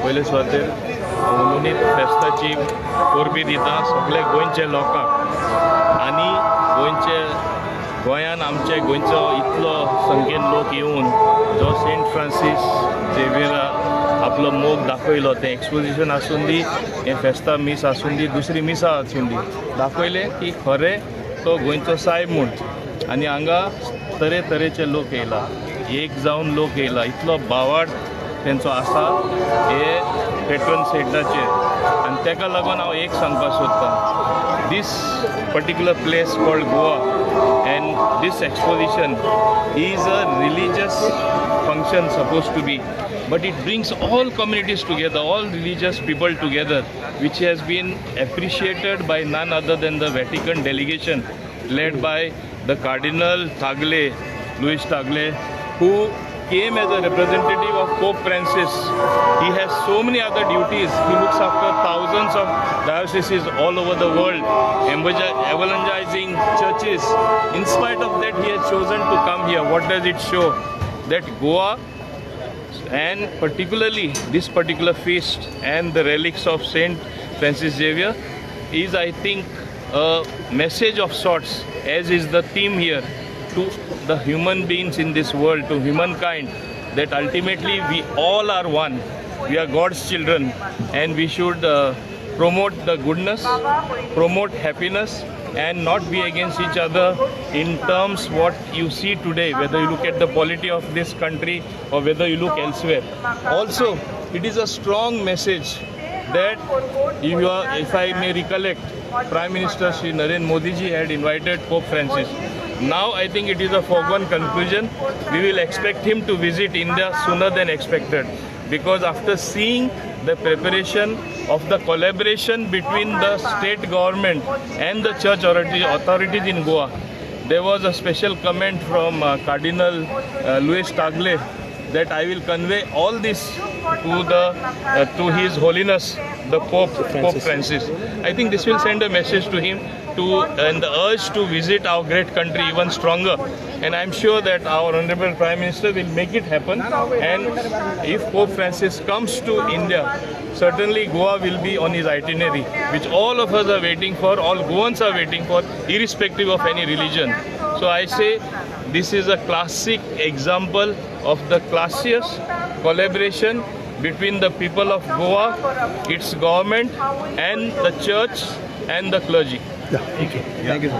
पयले सुवातेर उलोवणी फेस्ताची परबी दिता सगळे गोंयचे लोकांक आनी गोंयान आमचे गोंयचो इतलो संख्येन लोक येवन जो सेंट फ्रांसीस झेवियरान आपलो मोग दाखयलो तें एक्सपोजिशन आसून दी हें फेस्ता मीस आसून दी दुसरी मिसां आसून दी दाखयलें की खरें तो गोंयचो सायब म्हूण आनी हांगा तरेतरेचे लोक येयला एक जावन लोक येयला इतलो बावाड तेंचो आसा हे पेट्रन सेंटाचेर आनी तेका लागून हांव एक सांगपाक सोदतां this particular place called Goa and this exposition is a religious function supposed to be, but it brings all communities together, all religious people together, which has been appreciated by none other than the Vatican delegation led by the Cardinal Tagle, Luis Tagle, who came as a representative of Pope Francis. He has so many other duties. He looks after thousands of dioceses all over the world, evangelizing churches. In spite of that, he has chosen to come here. What does it show? That Goa, and particularly this particular feast and the relics of Saint Francis Xavier, is, I think, a message of sorts, as is the theme here, to the human beings in this world, to humankind, that ultimately we all are one. We are God's children and we should promote the goodness, promote happiness and not be against each other in terms what you see today, whether you look at the polity of this country or whether you look elsewhere. Also, it is a strong message that if I may recollect, Prime Minister Shri Narendra Modi ji had invited Pope Francis. Now I think it is a foregone conclusion. We will expect him to visit India sooner than expected, because after seeing the preparation of the collaboration between the state government and the church authorities in Goa, there was a special comment from Cardinal Luis Tagle that I will convey all this to His Holiness the Pope Francis. I think this will send a message to him and the urge to visit our great country even stronger. And I'm sure that our Honorable Prime Minister will make it happen. And if Pope Francis comes to India, certainly Goa will be on his itinerary, which all of us are waiting for, all Goans are waiting for, irrespective of any religion. So I say this is a classic example of the classiest collaboration between the people of Goa, its government, and the church and the clergy. Yeah, thank you. Thank you, sir.